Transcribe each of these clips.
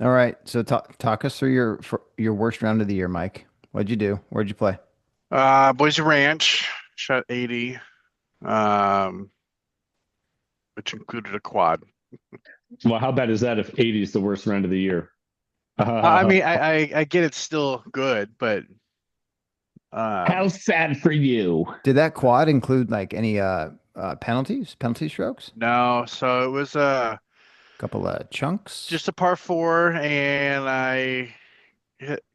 All right. So talk us through your worst round of the year, Mike. What'd you do? Where'd you play? Boise Ranch shot 80, um, which included a quad. Well, how bad is that if 80 is the worst round of the year? I How mean, I get it's still good, but um, sad for you. Did that quad include like any penalty strokes? no. So it was Couple of chunks? just a par four, and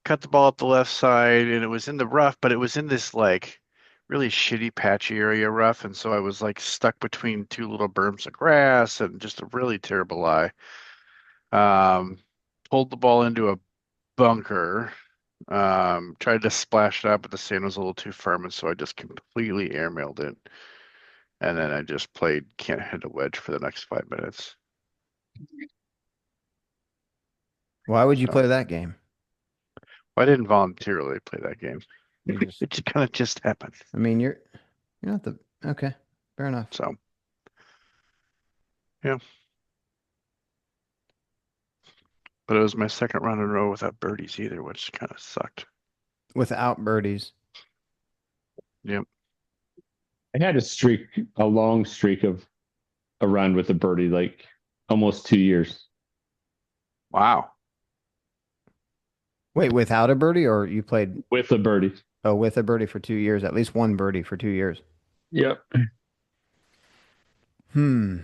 cut the ball up the left side, and it was in the rough, but it was in this like really shitty patchy area rough, and so I was like stuck between two little berms of grass and just a really terrible lie. Um, Pulled the ball into a bunker. Tried to splash it out, but the sand was a little too firm, and so I just completely airmailed it. And then I just played can't hit a wedge for the next 5 minutes. Why would you So play that game? I didn't voluntarily play that game. You just, It just kind of just happened. I mean, you're not the okay. Fair enough. So yeah, but it was my second round in a row without birdies either, which kind of sucked. Without birdies. Yep. I had a long streak of a run with a birdie, like almost 2 years. Wow. Wait, without a birdie, or you played With a birdie. with a birdie for 2 years, at least one birdie for 2 years. Yep. Hmm.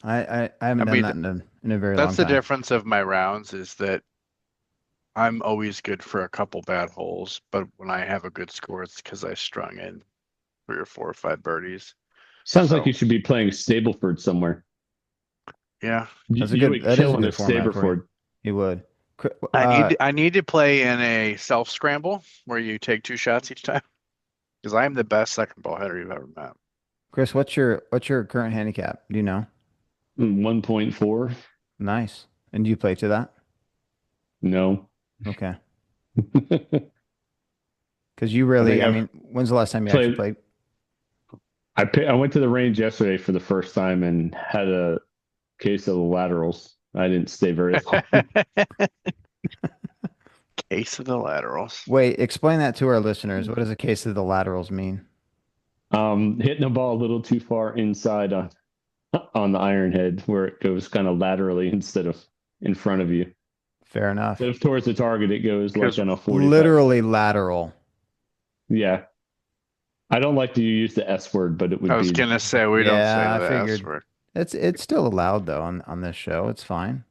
I I haven't done mean, that in a very that's long the time. difference of my rounds is that I'm always good for a couple bad holes, but when I have a good score, it's because I strung in 3 or 4 or 5 birdies. Sounds like So you should be playing Stableford somewhere. yeah, You would That is a kill in a good format for you. Stableford. You would. I need to play in a self scramble where you take 2 shots each time because I am the best second ball hitter you've ever met. Chris, what's your current handicap? Do you know? 1.4. Nice. And do you play to that? No. Okay. Because you I think really, I I've mean, when's the last time you actually played. played? I went to the range yesterday for the first time and had a case of the laterals. I didn't stay very long. Case of the laterals. Wait, explain that to our listeners. What does a case of the laterals mean? Hitting the ball a little too far inside on the iron head where it goes kind of laterally instead of in front of you. Fair Instead enough. of towards the target, it goes like Because on a 45. Literally lateral. Yeah. I don't like to use the S word, but it I would was be gonna say we don't say Yeah, I the S figured word. it's still allowed though on this show. It's fine.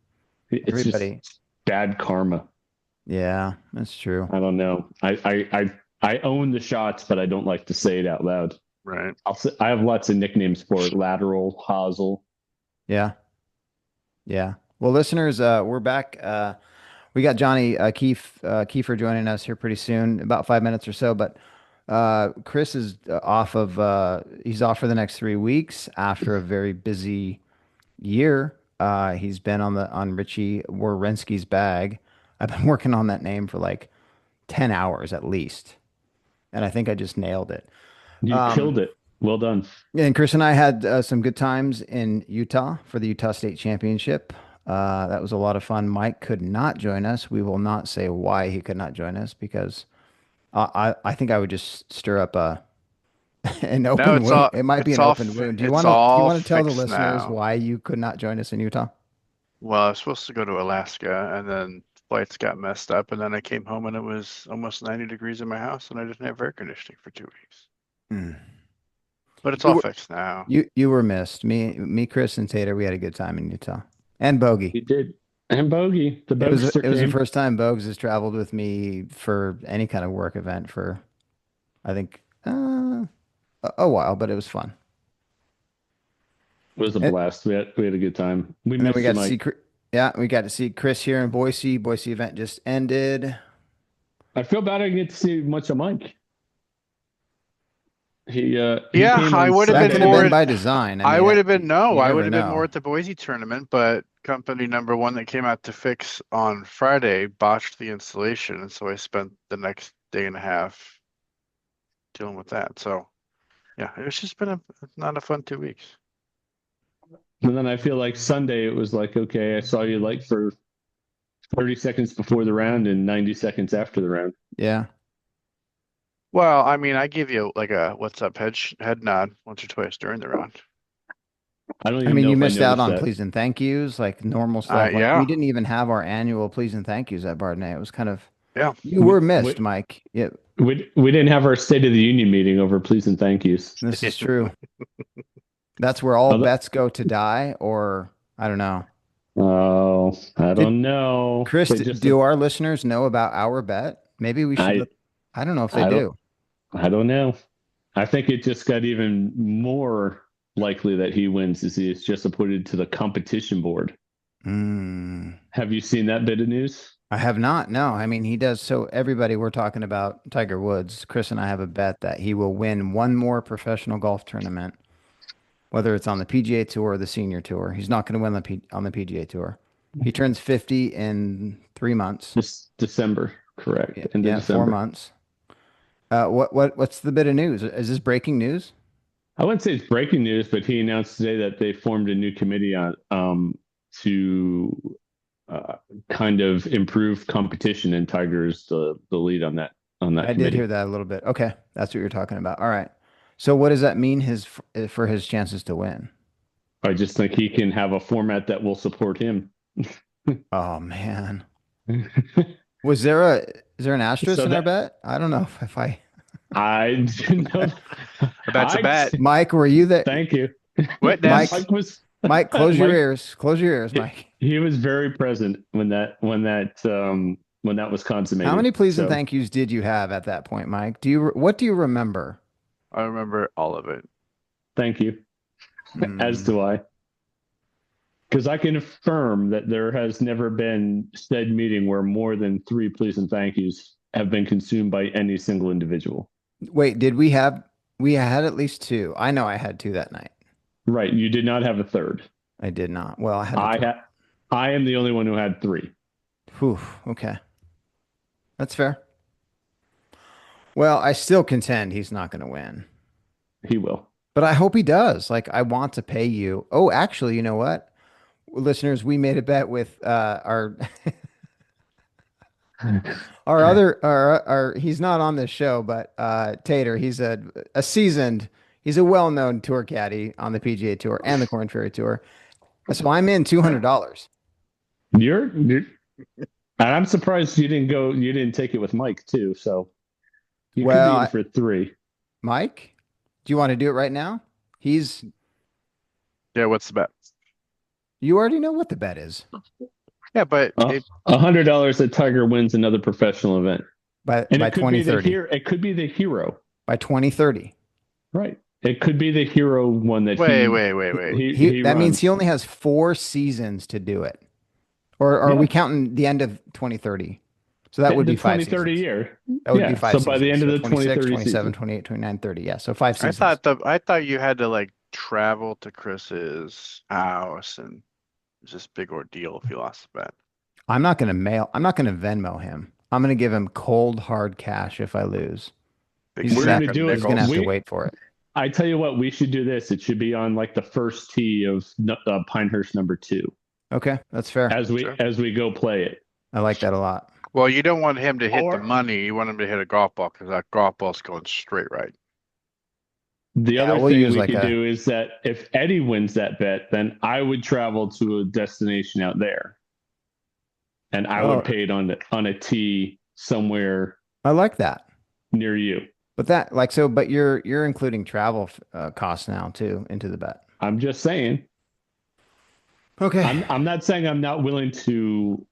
it's just Everybody. bad karma. Yeah, that's true. I don't know. I own the shots, but I don't like to say it out loud. Right. I have lots of nicknames for it. Lateral, hosel. Yeah. Yeah. Well, listeners, we're back. We got Johnny Keefer joining us here pretty soon, about 5 minutes or so. But Chris is he's off for the next 3 weeks after a very busy year. He's been on Richie Wierenski's bag. I've been working on that name for like 10 hours at least, and I think I just nailed it. You Um, killed it. Well done. and Chris and I had some good times in Utah for the Utah State Championship. That was a lot of fun. Mike could not join us. We will not say why he could not join us because I think I would just stir up an No, open wound. It might be an open wound. it's Do you all want to tell the fixed listeners now. why you could not join us in Utah? Well, I was supposed to go to Alaska and then flights got messed up and then I came home and it was almost 90 degrees in my house and I didn't have air conditioning for 2 weeks. Hmm. But it's You all were fixed now. you were missed. Chris, and Tater. We had a good time in Utah, and Bogey. You did. And Bogey, the Bogster It was the came. first time Bogues has traveled with me for any kind of work event for I think a while, but it was fun. It was a And, blast. We had a good time. We and then we missed you, got to see, Mike. yeah, we got to see Chris here in Boise. Boise event just ended. I feel bad I didn't get to see much of Mike. He Yeah, came on That could have Sunday. been by design. I I mean, would have been no, you I would never have been more know. at the Boise tournament, but company number one that came out to fix on Friday botched the installation, and so I spent the next day and a half dealing with that. So yeah, it's just been a not a fun 2 weeks. And then I feel like Sunday it was like, okay, I saw you like for 30 seconds before the round and 90 seconds after the round. Yeah. Well, I mean, I give you like a what's up head nod once or twice during the round. I don't I even mean, know you if I missed out noticed on that. please and thank yous, like normal stuff. Like we Yeah, didn't even have our annual please and thank yous at Bardenay. It was kind of, yeah. you We, were missed, we, Mike. Yeah, we didn't have our State of the Union meeting over please and thank yous. this is true. That's where all Although, bets go to die, or I don't know. oh, I Did don't know. Chris, They just, do our listeners know about our bet? Maybe we should I, let, I don't know if they I don't, do. I don't know. I think it just got even more likely that he wins as he is just appointed to the competition board. Hmm. Have you seen that bit of news? I have not. No, I mean, he does. So everybody, we're talking about Tiger Woods. Chris and I have a bet that he will win one more professional golf tournament, whether it's on the PGA Tour or the Senior Tour. He's not going to win on the PGA Tour. He turns 50 in 3 months. This December, correct? Yeah, End of yeah, four December. months. What's the bit of news? Is this breaking news? I wouldn't say it's breaking news, but he announced today that they formed a new committee on to uh, kind of improve competition, and Tiger's the lead on that I did hear committee. that a little bit. Okay, that's what you're talking about. All right. So what does that mean for his chances to win? I just think he can have a format that will support him. Oh man. Was there a is there an asterisk So in our that bet? I don't know if I I didn't know. A bet's a I bet. Mike, were you there? thank you. Witness. Mike, Mike was Mike, close your Mike. ears. Close your ears, Mike. He was very present when that was How consummated. many please and So thank yous did you have at that point, Mike? What do you remember? I remember all of it. thank you, as Hmm. do I. Because I can affirm that there has never been said meeting where more than three please and thank yous have been consumed by any single individual. Wait, we had at least two. I know I had two that night. Right. You did not have a third. I did not. Well, I had to I drop. ha- I am the only one who had three. Whew, okay. That's fair. Well, I still contend he's not going to win. He will. But I hope he does. Like, I want to pay you. Oh, actually, you know what? Listeners, we made a bet with our our he's not on this show, but Tater, he's a seasoned, he's a well-known tour caddy on the PGA Tour and the Korn Ferry Tour. So I'm in $200. You're and I'm surprised you didn't take it with Mike too. So you could Well, be in for three. Mike, do you want to do it right now? He's Yeah, what's the bet? You already know what the bet is Yeah, but $100 that Tiger wins another professional event. And by 2030. it could be the hero. By 2030. Right. It could be the hero one that wait. he That means he runs. only has 4 seasons to do it. Or are Yeah. we counting the end of 2030? So that would The be five 2030 seasons. year. That would be Yeah. five So by the seasons. end of So the 26, 2030 27, season. 28, 29, 30. Yeah. So 5 seasons. I thought you had to like travel to Chris's house and it was this big ordeal if you lost the bet. I'm not going to Venmo him. I'm going to give him cold, hard cash if I lose. Big He's We're gonna sack gonna have, of do he's it. gonna have nickels. to wait for it. I tell you what, we should do this. It should be on like the first tee of Pinehurst number 2 Okay, that's fair. Sure. as we go play it. I like that a lot. Well, you don't want him to hit the Or money. You want him to hit a golf ball because that golf ball's going straight right. the Yeah, other we'll thing use we like could a do is that if Eddie wins that bet, then I would travel to a destination out there, and I would oh, pay it on a tee somewhere I like that. near you. But but you're including travel costs now too into the bet. I'm just saying. Okay. I'm not saying I'm not willing to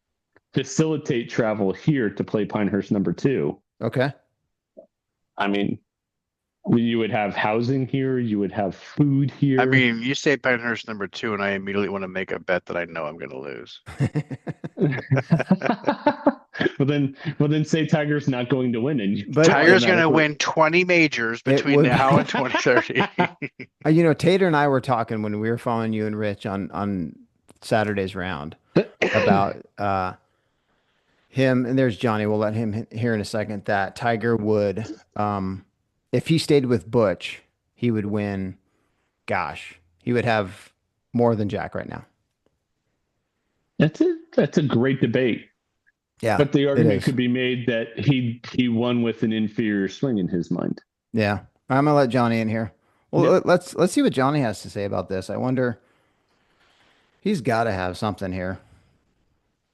facilitate travel here to play Pinehurst number 2. Okay. I mean, you would have housing here, you would have food I here. mean, you say Pinehurst number 2, and I immediately want to make a bet that I know I'm going to lose. well then say Tiger's not going to win, and you But Tiger's going to automatically win 20 majors it between would now and 2030. Tater and I were talking when we were following you and Rich on Saturday's round about him, and there's Johnny. We'll let him here in a second. That Tiger would, if he stayed with Butch, he would win. Gosh, he would have more than Jack right now. That's a great debate. Yeah, But the it argument is. could be made that he won with an inferior swing in his mind. Yeah. I'm gonna let Johnny in here. Well, Yep. let's see what Johnny has to say about this. I wonder, he's got to have something here.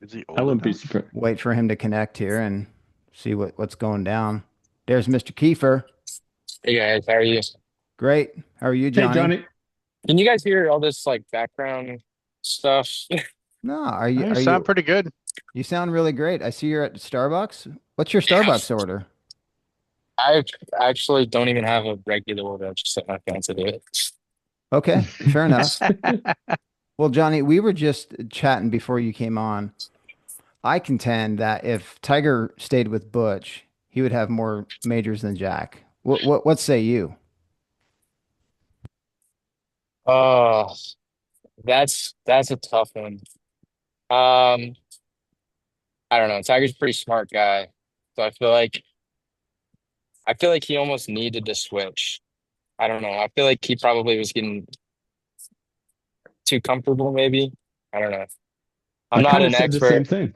Is he I old wouldn't be enough? surprised. Wait for him to connect here and see what's going down. There's Mr. Keefer. Hey guys, how are you? Great. How are you, Hey, Johnny? Johnny. Can you guys hear all this like background stuff? No, Oh, you are sound you pretty good. you sound really great. I see you're at Starbucks. What's your Yeah. Starbucks order? I actually don't even have a regular order. I just set my phone to do it. Okay, fair enough. Well, Johnny, we were just chatting before you came on. I contend that if Tiger stayed with Butch, he would have more majors than Jack. What say you? Oh, that's a tough one. Um, I don't know. Tiger's a pretty smart guy, so I feel like he almost needed to switch. I don't know. I feel like he probably was getting too comfortable, maybe. I don't know. I'm I not kind of an said the same expert. thing.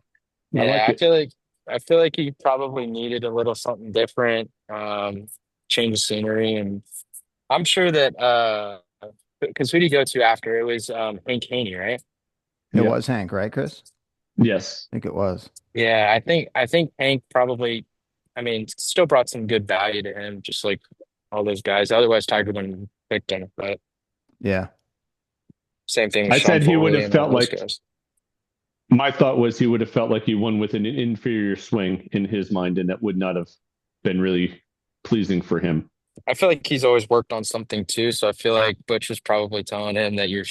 I Yeah, like it. I feel like he probably needed a little something different, change of scenery, and I'm sure that because who did he go to after? It was Hank Haney, right? It Yep. was Hank, right, Chris? Yes. I think it was. Yeah, I think Hank probably, I mean, still brought some good value to him, just like all those guys. Otherwise, Tiger wouldn't have picked him. But Yeah. same thing with I Sean said he would Foley have and all felt those like guys. my thought was he would have felt like he won with an inferior swing in his mind, and that would not have been really pleasing for him. I feel like he's always worked on something too, so I feel like Butch was probably telling him that you're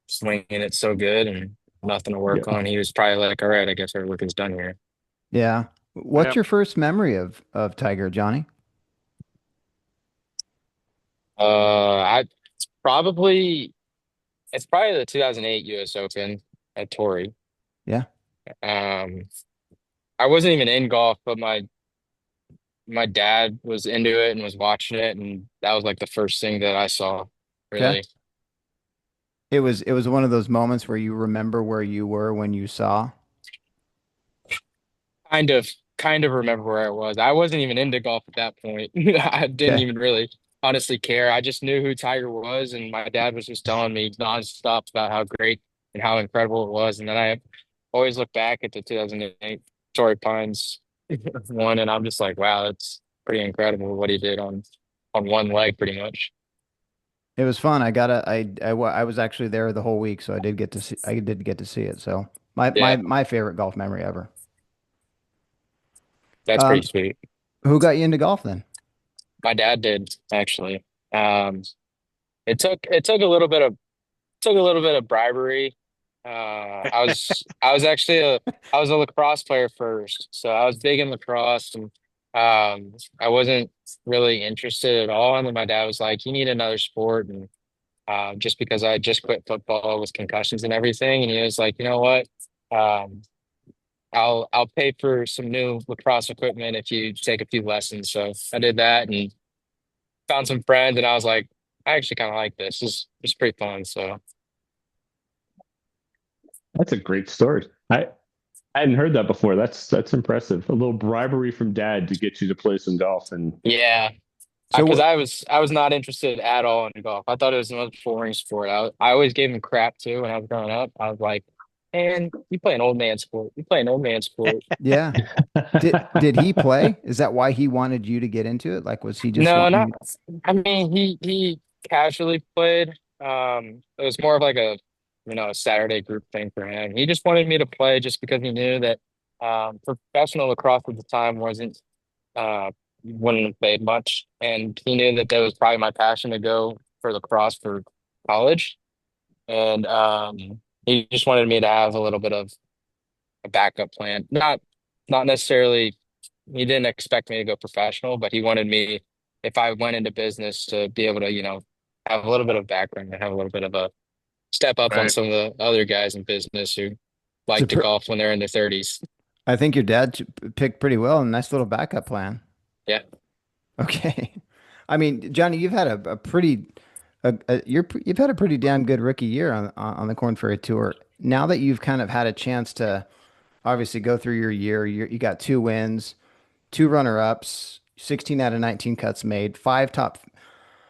swinging it so good and nothing to Yeah. work on. He was probably like, "All right, I guess our work is done here." Yeah. What's Yeah. your first memory of Tiger, Johnny? I probably it's probably the 2008 U.S. Open at Torrey. Yeah. Um, I wasn't even in golf, but my dad was into it and was watching it, and that was like the first thing that I saw, Okay. really. It was one of those moments where you remember where you were when you saw. Kind of kind of remember where I was. I wasn't even into golf at that point. I didn't Okay. even really honestly care. I just knew who Tiger was, and my dad was just telling me nonstop about how great and how incredible it was. And then I always look back at the 2008 Torrey Pines one, and I'm just like, wow, that's pretty incredible what he did on one leg, pretty much. It was fun. I was actually there the whole week, so I did get to see it. So Yeah, my favorite golf memory ever. that's pretty Um, sweet. who got you into golf then? My dad did actually. Um, it took a little bit of bribery. I was a lacrosse player first, so I was big in lacrosse, and I wasn't really interested at all. And then my dad was like, "You need another sport," and just because I had just quit football with concussions and everything, and he was like, "You know what? Um, I'll pay for some new lacrosse equipment if you take a few lessons." So I did that and found some friends, and I was like, "I actually kind of like this. It's pretty fun." So. That's a great story. I hadn't heard that before. That's impressive. A little bribery from dad to get you to play some golf, and Yeah, So because what? I was not interested at all in golf. I thought it was the most boring sport. I always gave him crap too when I was growing up. I was like, "Man, you play an old man sport. You play an old man sport." Yeah. Did he play? Is that why he wanted you to get into it? Like, was he just No, wanting not. you? I mean, he casually played. It was more of like a a Saturday group thing for him. He just wanted me to play just because he knew that professional lacrosse at the time wasn't wouldn't have played much, and he knew that that was probably my passion to go for lacrosse for college, and he just wanted me to have a little bit of a backup plan. Not necessarily. He didn't expect me to go professional, but he wanted me, if I went into business, to be able to have a little bit of background and have a little bit of a step up on Right. some of the other guys in business who It's a like to pr golf when they're in their 30s. I think your dad picked pretty well. A nice little backup plan. Yeah. Okay. I mean, Johnny, you've had a pretty, you've had a pretty damn good rookie year on the Korn Ferry Tour. Now that you've kind of had a chance to obviously go through your year. You got two wins, two runner-ups, 16 out of 19 cuts made, five top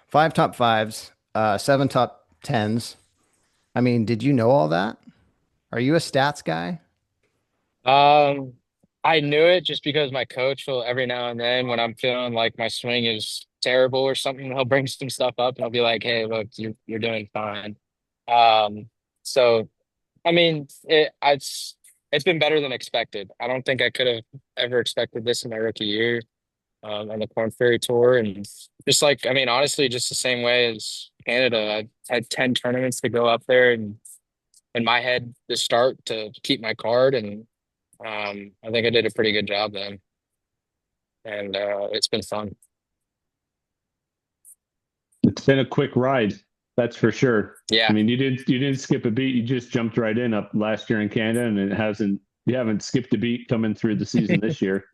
fives, seven top tens. I mean, did you know all that? Are you a stats guy? Um, I knew it just because my coach will every now and then when I'm feeling like my swing is terrible or something, he'll bring some stuff up and I'll be like, "Hey, look, you're doing fine." Um, so I mean, it's been better than expected. I don't think I could have ever expected this in my rookie year, on the Korn Ferry Tour, and just like I mean, honestly, just the same way as Canada, I had 10 tournaments to go up there and in my head to start to keep my card and I think I did a pretty good job then, and it's been fun. It's been a quick ride, that's for sure. I Yeah, mean, you didn't skip a beat. You just jumped right in up last year in Canada, and it hasn't you haven't skipped a beat coming through the season this year.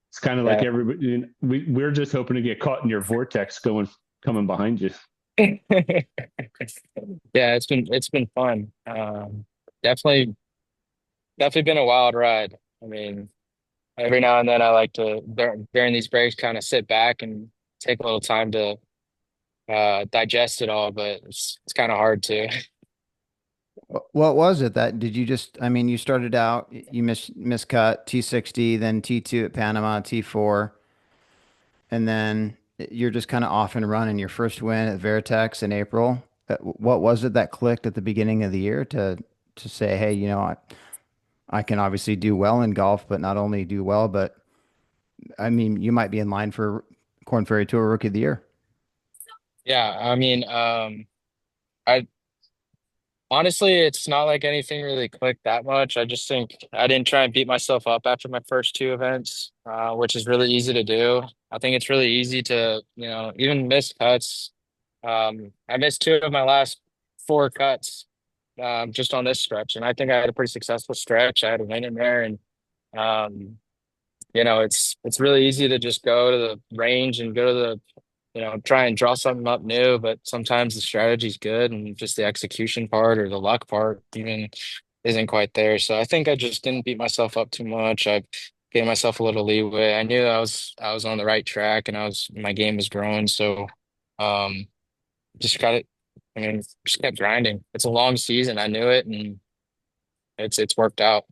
It's kind of like yeah, everybody. We're just hoping to get caught in your vortex going coming behind you. yeah. It's been fun. Definitely, definitely been a wild ride. I mean, every now and then I like to during these breaks kind of sit back and take a little time to digest it all, but it's kind of hard to. What was it that did you just, I mean, you started out, you miscut T60, then T2 at Panama, T4, and then you're just kind of off and running your first win at Veritex in April. What was it that clicked at the beginning of the year to say, hey, I can obviously do well in golf, but not only do well, but I mean, you might be in line for Korn Ferry Tour Rookie of the Year. Yeah, I mean, I honestly, it's not like anything really clicked that much. I just think I didn't try and beat myself up after my first two events, which is really easy to do. I think it's really easy to, even miss cuts. I missed two of my last four cuts, just on this stretch, and I think I had a pretty successful stretch. I had a win in there, and um, it's really easy to just go to the range and go to the try and draw something up new, but sometimes the strategy's good and just the execution part or the luck part even isn't quite there. So I think I just didn't beat myself up too much. I gave myself a little leeway. I knew I was on the right track and my game was growing. So um just got it. I mean, just kept grinding. It's a long season. I knew it and it's worked out.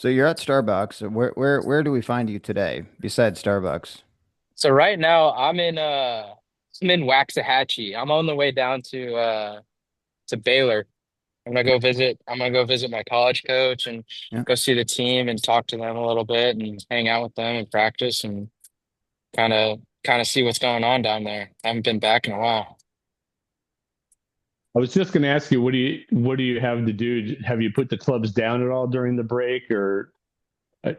So you're at Starbucks. Where do we find you today besides Starbucks? So right now I'm in Waxahachie. I'm on the way down to Baylor. I'm gonna go visit my college coach and Yeah. go see the team and talk to them a little bit and hang out with them and practice and kind of see what's going on down there. I haven't been back in a while. I was just going to ask you, what do you have to do? Have you put the clubs down at all during the break, or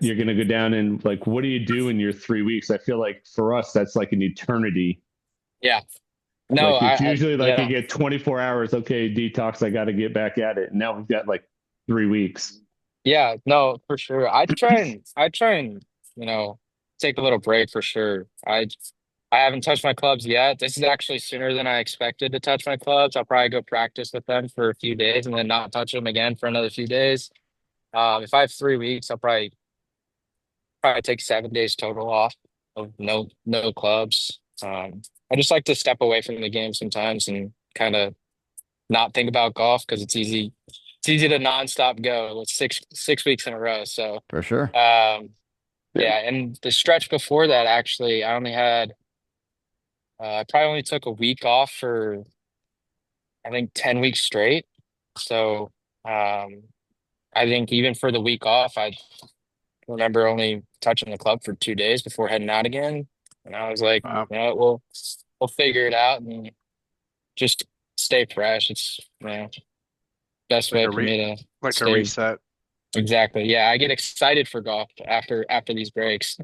you're going to go down and like, what do you do in your 3 weeks? I feel like for us, that's like an eternity. Yeah. No, Like it's usually like you yeah. get 24 hours. Okay, detox. I got to get back at it. And now we've got like 3 weeks. Yeah, no, for sure. I try and, you know, take a little break for sure. I haven't touched my clubs yet. This is actually sooner than I expected to touch my clubs. I'll probably go practice with them for a few days and then not touch them again for another few days. If I have 3 weeks, I'll probably take 7 days total off of no clubs. I just like to step away from the game sometimes and kind of not think about golf because it's easy to nonstop go with six weeks in a row. So For sure. Yeah. yeah, and the stretch before that actually I probably only took a week off for I think 10 weeks straight. So um I think even for the week off, I remember only touching the club for 2 days before heading out again. And I was like, Wow. we'll figure it out and just stay fresh. It's best Like way a for re me to like a stay. reset. Exactly. Yeah, I get excited for golf after these breaks.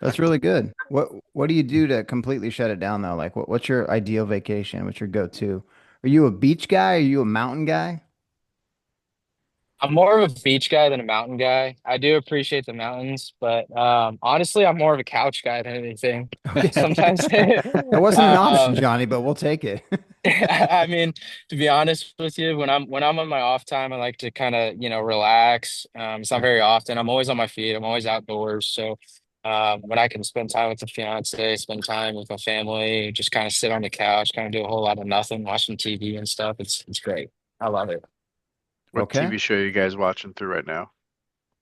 That's really good. What do you do to completely shut it down though? Like what's your ideal vacation? What's your go-to? Are you a beach guy? Are you a mountain guy? I'm more of a beach guy than a mountain guy. I do appreciate the mountains, but honestly, I'm more of a couch guy than anything. Okay. Sometimes, That wasn't an option, um, Johnny, but we'll take it. I mean, to be honest with you, when I'm on my off time, I like to kind of, relax. It's not Sure. very often. I'm always on my feet. I'm always outdoors. So when I can spend time with the fiance, spend time with my family, just kind of sit on the couch, kind of do a whole lot of nothing, watch some TV and stuff. It's great. I love it. What Okay. TV show are you guys watching through right now?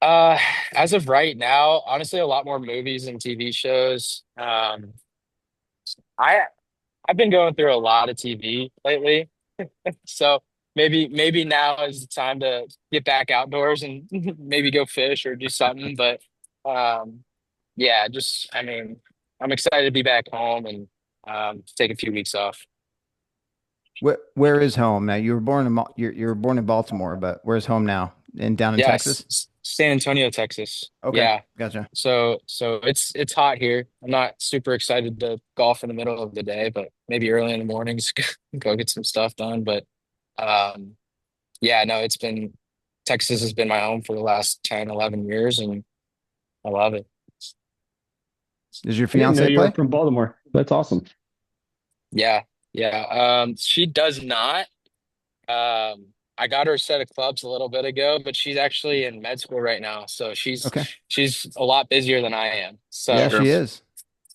Uh, as of right now, honestly, a lot more movies and TV shows. I I've been going through a lot of TV lately. So maybe now is the time to get back outdoors and maybe go fish or do something. But um, yeah, just I mean, I'm excited to be back home and take a few weeks off. Where is home now? You were born in Baltimore, but where's home now? Down in Yes, Texas? San Antonio, Texas. Okay, Yeah. gotcha. So it's hot here. I'm not super excited to golf in the middle of the day, but maybe early in the mornings go get some stuff done. But um, yeah, no, Texas has been my home for the last 10, 11 years, and I love it. Does your I didn't know fiance you were play? from Baltimore. That's awesome. Yeah, yeah. She does not. I got her a set of clubs a little bit ago, but she's actually in med school right now, so Okay. she's a lot busier than I am. Yeah, So Sure. she is.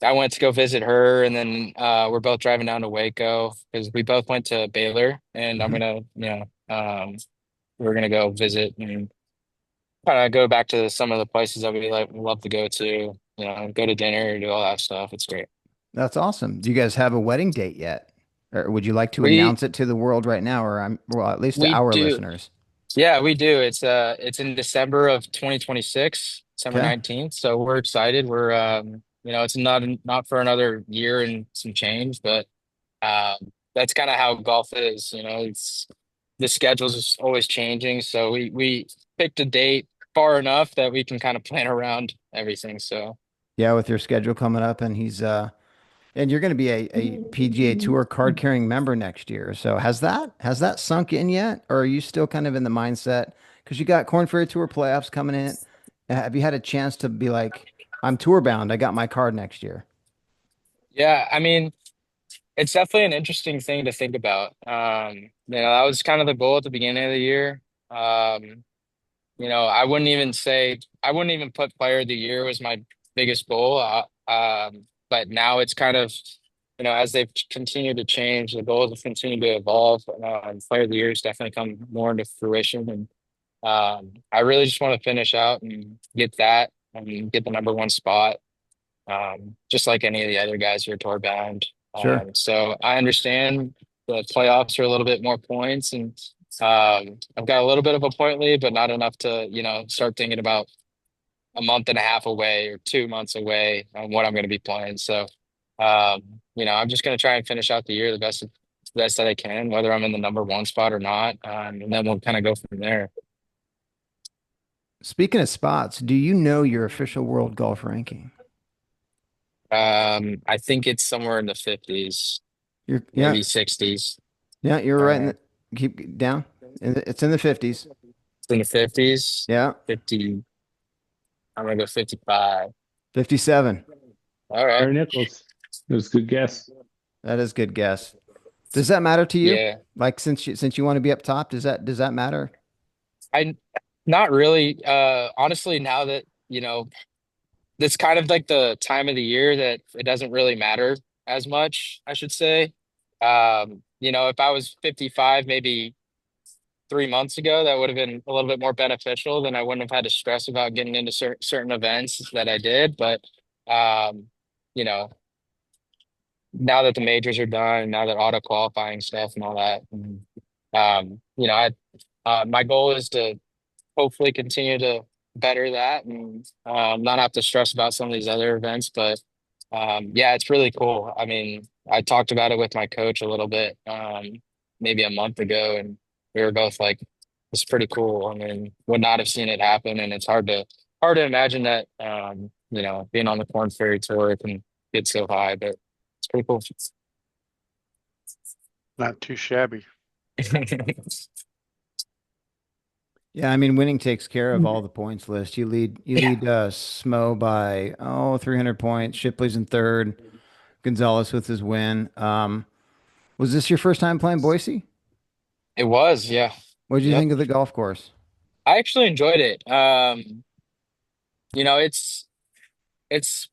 I went to go visit her, and then we're both driving down to Waco because we both went to Baylor, and I'm Hmm. gonna, we're gonna go visit and kind of go back to some of the places that we like love to go to, go to dinner, do all that stuff. It's great. That's awesome. Do you guys have a wedding date yet? Or would you like to We announce it to the world right now, or well, at least to we our do, listeners? yeah, we do. It's in December of 2026, December Okay. 19th. So we're excited. We're it's not for another year and some change, but that's kind of how golf is. It's the schedule's is always changing, so we picked a date far enough that we can kind of plan around everything. So Yeah, with your schedule coming up, and and you're going to be a PGA Tour card carrying member next year. So has that sunk in yet, or are you still kind of in the mindset because you got Korn Ferry Tour playoffs coming in? Have you had a chance to be like, I'm tour bound. I got my card next year. yeah, I mean, it's definitely an interesting thing to think about. That was kind of the goal at the beginning of the year. Um, I wouldn't even put player of the year was my biggest goal. But now it's kind of, as they've continued to change, the goals have continued to evolve. Player of the year has definitely come more into fruition. And I really just want to finish out and get that and get the number one spot, just like any of the other guys who are tour bound. Sure. So I understand the playoffs are a little bit more points, and I've got a little bit of a point lead, but not enough to, start thinking about a month and a half away or 2 months away on what I'm going to be playing. So, I'm just going to try and finish out the year the best that I can, whether I'm in the number one spot or not, and then we'll kind of go from there. Speaking of spots, do you know your official world golf ranking? I think it's somewhere in the 50s, Yeah, maybe 60s. yeah, you're right. Uh, Keep down. It's in the 50s. It's in the 50s, Yeah, 50. I'm gonna go 55. 57. All right. Aaron Nichols. It was a good guess. That is a good guess. Does that matter to you? Yeah. Like since you want to be up top, does that matter? I Not really. Honestly, now that, it's kind of like the time of the year that it doesn't really matter as much, I should say. If I was 55, maybe 3 months ago, that would have been a little bit more beneficial. Then I wouldn't have had to stress about getting into certain events that I did. But, um, you know, now that the majors are done, now that auto qualifying stuff and all that, my goal is to hopefully continue to better that and not have to stress about some of these other events. But yeah, it's really cool. I mean, I talked about it with my coach a little bit maybe a month ago, and we were both like, "It's pretty cool." I mean, would not have seen it happen, and it's hard to imagine that being on the Korn Ferry Tour can get so high, but it's pretty cool. Not too shabby. Yeah, I mean, winning takes care of all the points list. You lead Smo by 300 points. Shipley's in third. Gonzalez with his win. Was this your first time playing Boise? It was, yeah. What did you Yep. think of the golf course? I actually enjoyed it. You know, it's it's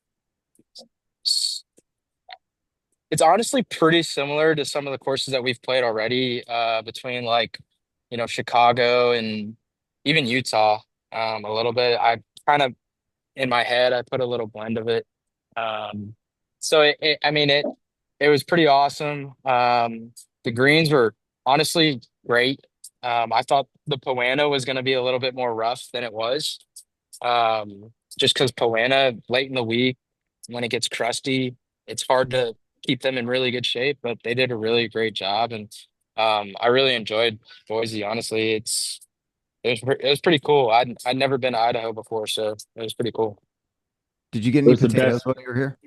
honestly pretty similar to some of the courses that we've played already, between like, Chicago and even Utah, a little bit. I kind of in my head, I put a little blend of it. Um, so I mean, it was pretty awesome. The greens were honestly great. I thought the Poana was going to be a little bit more rough than it was. Just because Poana late in the week, when it gets crusty, it's hard to keep them in really good shape, but they did a really great job. And I really enjoyed Boise. Honestly, it was pretty cool. I'd never been to Idaho before, so it was pretty cool. Did you get It any was the potatoes best. while you were here?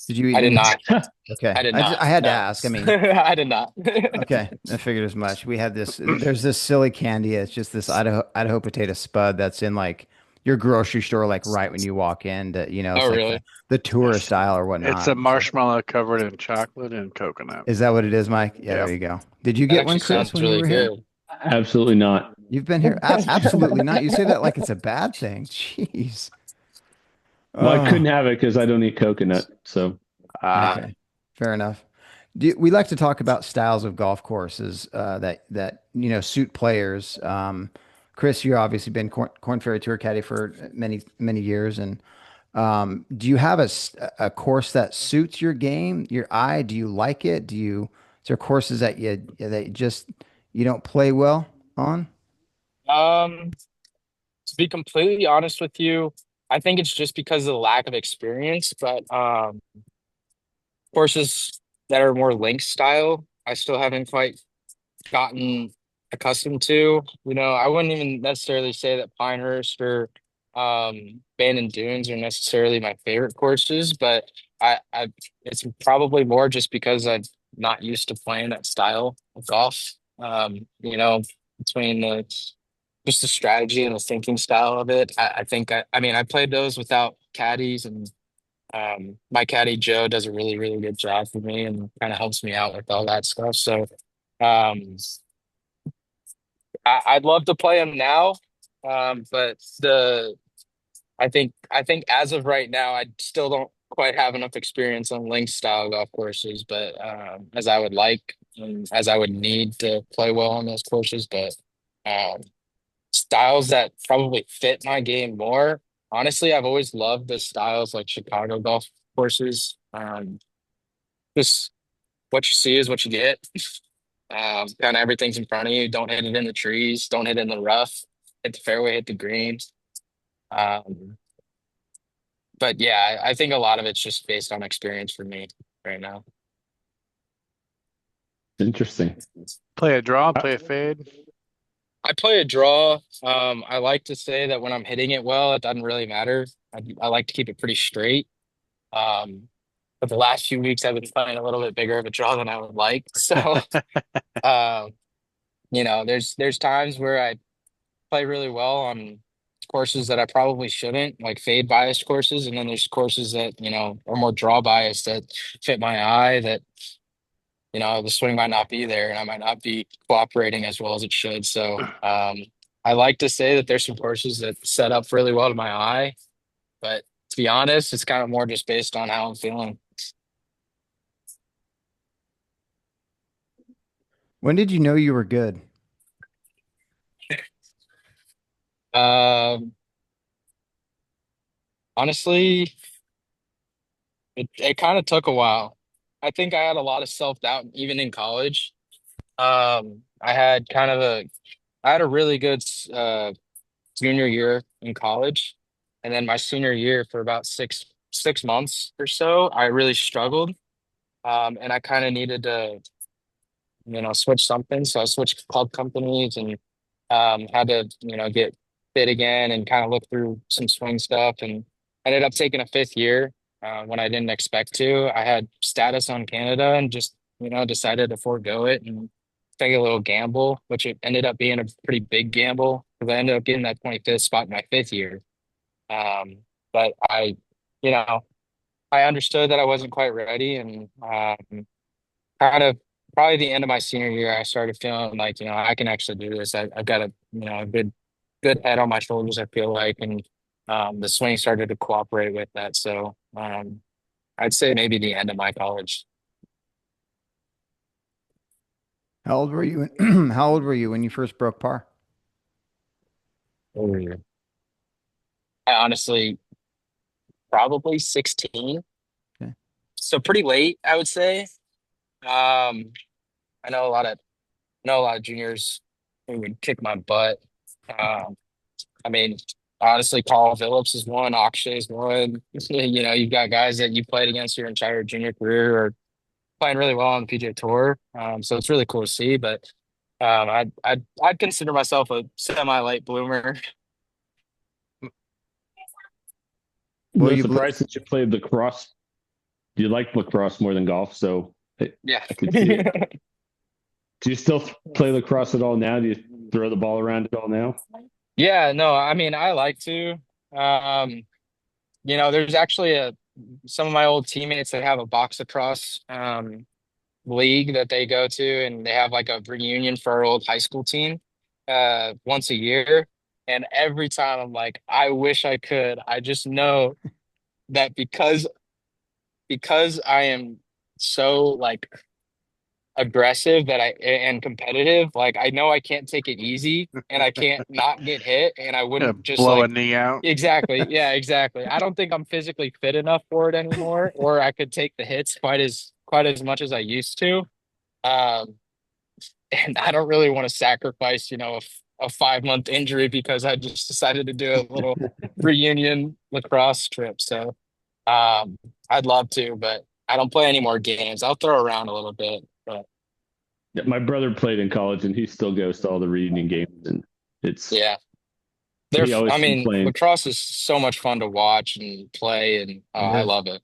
Did you eat I did any? not. Okay, I did I not. had to No, ask. I mean, I did not. okay, I figured as much. We had this. There's this silly candy. It's just this Idaho potato spud that's in like your grocery store, like right when you walk in. Oh, It's like really? the It's tourist aisle or it's whatnot. a marshmallow covered in chocolate and coconut. Is that what it is, Mike? Yeah, Yeah. there you go. Did you That get one, actually Chris, sounds when you really were here? good. Absolutely not. You've been here? Absolutely not. You say that like it's a bad thing. Jeez. Well, I Oh, couldn't have it because I don't eat coconut. So Ah, okay. Fair enough. We like to talk about styles of golf courses that suit players. Chris, you've obviously been Korn Ferry Tour caddy for many years, and do you have a course that suits your game, your eye? Do you like it? Is there courses that you don't play well on? Um, to be completely honest with you, I think it's just because of the lack of experience, but courses that are more link style, I still haven't quite gotten accustomed to. I wouldn't even necessarily say that Pinehurst or Bandon Dunes are necessarily my favorite courses, but I it's probably more just because I'm not used to playing that style of golf. Between the just the strategy and the thinking style of it. I think I mean I played those without caddies, and my caddy Joe does a really, really good job for me and kind of helps me out with all that stuff. So um I'd love to play him now. But I think as of right now, I still don't quite have enough experience on link style golf courses, but as I would like and as I would need to play well on those courses. But um, styles that probably fit my game more. Honestly, I've always loved the styles like Chicago golf courses. Just what you see is what you get. Kind of everything's in front of you. Don't hit it in the trees. Don't hit it in the rough. Hit the fairway. Hit the greens. Um, but yeah, I think a lot of it's just based on experience for me right now. interesting. play a draw, Uh, play a fade. I play a draw. I like to say that when I'm hitting it well, it doesn't really matter. I like to keep it pretty straight. Um, but the last few weeks, I've been playing a little bit bigger of a draw than I would like. So, um, there's times where I play really well on courses that I probably shouldn't, like fade biased courses, and then there's courses that are more draw biased that fit my eye. That the swing might not be there, and I might not be cooperating as well as it should. So, I like to say that there's some courses that set up really well to my eye, but to be honest, it's kind of more just based on how I'm feeling. When did you know you were good? Um, Honestly, it kind of took a while. I think I had a lot of self-doubt even in college. I had I had a really good junior year in college, and then my senior year for about six months or so, I really struggled. And I kind of needed to switch something. So I switched club companies and had to get fit again and kind of look through some swing stuff, and ended up taking a fifth year when I didn't expect to. I had status on Canada and just decided to forego it, and take a little gamble, which it ended up being a pretty big gamble because I ended up getting that 25th spot in my fifth year. Um, but you know, I understood that I wasn't quite ready, and kind of probably the end of my senior year, I started feeling like, I can actually do this. I've got a good head on my shoulders, I feel like, and the swing started to cooperate with that. So I'd say maybe the end of my college. How old were you? How old were you when you first broke par? Ooh. I honestly probably 16, Okay. so pretty late, I would say. Um, I know a lot of juniors who would kick my butt. Um, I mean, honestly, Paul Phillips is one, Akshay is one. You've got guys that you played against your entire junior career or playing really well on the PGA Tour. So it's really cool to see. But I'd consider myself a semi-late bloomer. Well, No you blew. surprise that you played lacrosse. You like lacrosse more than golf, so Yeah. I could see it. Do you still play lacrosse at all now? Do you throw the ball around at all now? Yeah, no, I mean, I like to. Um, there's actually some of my old teammates that have a box lacrosse league that they go to, and they have like a reunion for our old high school team once a year. And every time I'm like, I wish I could. I just know that because I am so like aggressive that I and competitive, like I know I can't take it easy and I can't not get hit, and I Yeah, wouldn't just blow a like knee out. exactly, yeah, exactly. I don't think I'm physically fit enough for it anymore, or I could take the hits quite as much as I used to. Um, and I don't really want to sacrifice, a 5 month injury because I just decided to do a little reunion lacrosse trip. So I'd love to, but I don't play any more games. I'll throw around a little bit, but Yeah, my brother played in college, and he still goes to all the reunion games, and it's yeah, he I always mean, complains. lacrosse is so much fun to watch and play, and It I is. love it.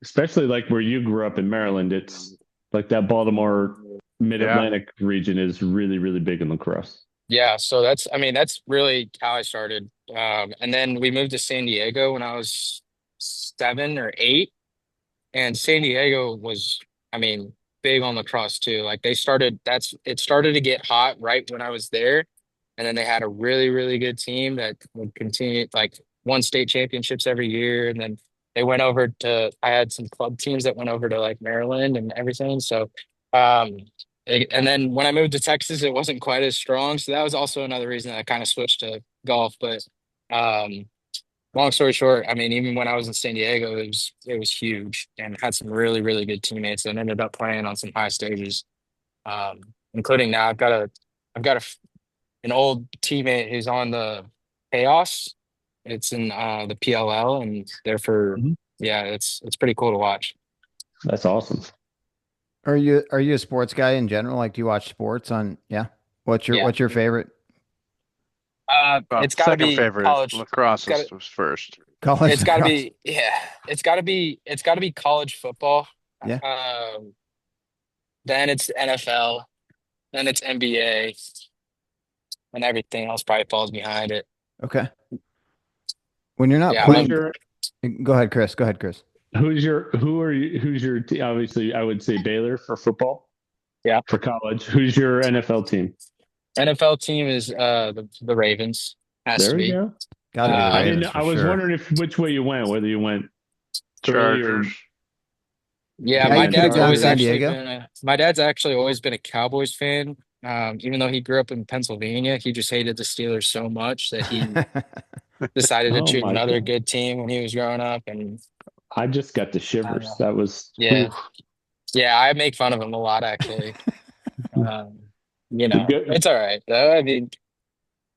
Especially like where you grew up in Maryland. It's like that Baltimore Yeah. Mid-Atlantic region is really, really big in lacrosse. Yeah, so I mean, that's really how I started. And then we moved to San Diego when I was 7 or 8. And San Diego was, I mean, big on lacrosse too. Like it started to get hot right when I was there. And then they had a really, really good team that would continue, like won state championships every year. And then I had some club teams that went over to like Maryland and everything. So, um, and then when I moved to Texas, it wasn't quite as strong. So that was also another reason that I kind of switched to golf. But, um, long story short, I mean, even when I was in San Diego, it was huge and had some really, really good teammates and ended up playing on some high stages. Including now I've got an old teammate who's on the Chaos. It's in the PLL, and therefore, Mhm. yeah, it's pretty cool to watch. That's awesome. Are you a sports guy in general? Like, do you watch sports on? Yeah. Yeah. What's your favorite Well, It's got to second be favorite, college. lacrosse It's got to was first. college it's got to lacrosse? be yeah. It's got to be college football. Yeah. Um, then it's NFL. Then it's NBA, and everything else probably falls behind it. Okay. When you're not Yeah, I Who's love. playing, your go ahead, Chris. Go ahead, Chris. who's your obviously I would say Baylor for football. Yeah, For college. Who's your NFL team? NFL team is the Ravens. Has to There we be. go. Got to be the I Um, didn't. Ravens I for was sure. wondering if which way you went, whether you went Philly or Chargers. yeah, Yeah, you Giants could have or gone San Raiders. Diego. My dad's actually always been a Cowboys fan. Even though he grew up in Pennsylvania, he just hated the Steelers so much that he decided to Oh choose my another God! good team when he was growing up. And I just got the uh, shivers. That was. yeah, Oof. yeah, I make fun of him a lot actually. Um, Good. it's all right though. I mean,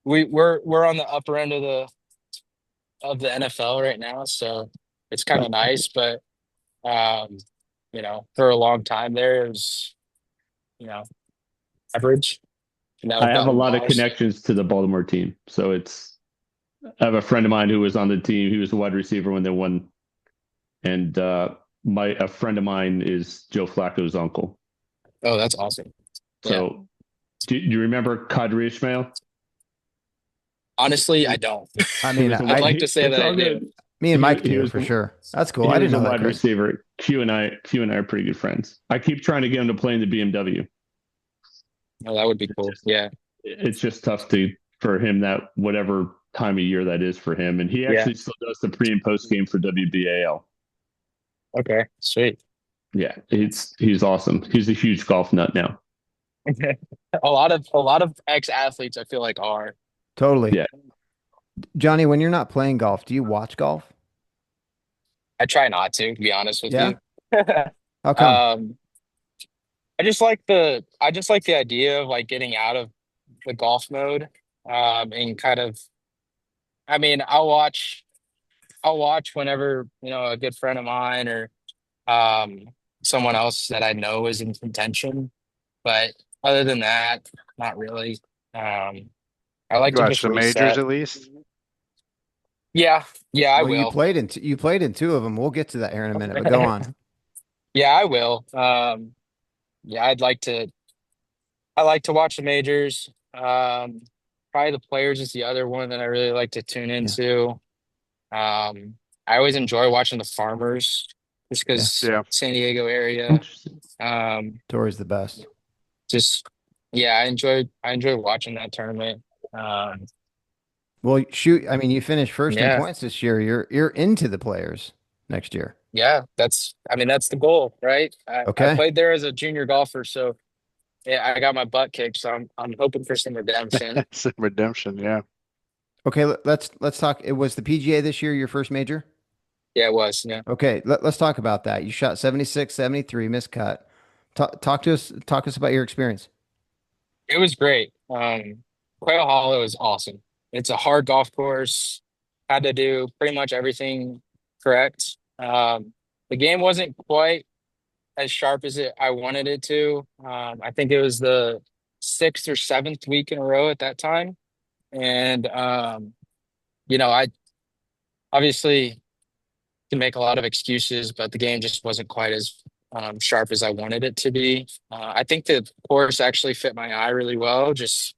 we're on the upper end of the NFL right now, so it's kind of nice. But um, for a long time there, it was you know average. And now I we've have a gotten lot of Miles. connections to the Baltimore team, so it's. I have a friend of mine who was on the team. He was a wide receiver when they won, and my a friend of mine is Joe Flacco's uncle. Oh, that's awesome. Yeah. So, do you remember Kadri Ismail? Honestly, I don't. I He mean, was a I'd I like to say it's that I all do. good. me and He Mike he do was for sure. That's cool. he I didn't was a know that, wide Chris. receiver. Q and I are pretty good friends. I keep trying to get him to play in the BMW. Oh, that would be cool. Yeah. It's just tough to for him that whatever time of year that is for him. And he Yeah. actually still does the pre and post game for WBAL. Okay. Sweet. Yeah, he's awesome. He's a huge golf nut now. A lot of ex-athletes I feel like are. Totally. Yeah. Johnny, when you're not playing golf, do you watch golf? I try not to be honest with Yeah? you. How come? Um, I just like the idea of like getting out of the golf mode. And kind of I mean, I'll watch whenever, a good friend of mine or um someone else that I know is in contention. But other than that, not really. Um, I like You to watch just the majors reset. at least? Yeah, yeah, I Well, will. you played in two of them. We'll get to that here in a minute, but go on. Yeah, I will. Yeah, I like to watch the majors. Probably the players is the other one that I really like to tune Yeah. into. Um, I always enjoy watching the farmers just Yeah. because Yeah. San Diego area. Interesting. Um, Tori's the best. just yeah, I enjoy watching that tournament. Um, Well, shoot, I mean, you finished first in yeah, points this year. You're into the players next year. yeah, I mean that's the goal, right? I Okay. played there as a junior golfer, so yeah, I got my butt kicked, so I'm hoping for some redemption. Some redemption, yeah. Okay, let's talk. It was the PGA this year, your first major? Yeah, it was. Yeah. Okay, let's talk about that. You shot 76, 73, miscut. Talk to us about your experience. It was great. Quail Hollow is awesome. It's a hard golf course. Had to do pretty much everything correct. The game wasn't quite as sharp as I wanted it to. I think it was the sixth or seventh week in a row at that time, and I obviously can make a lot of excuses, but the game just wasn't quite as sharp as I wanted it to be. I think the course actually fit my eye really well. Just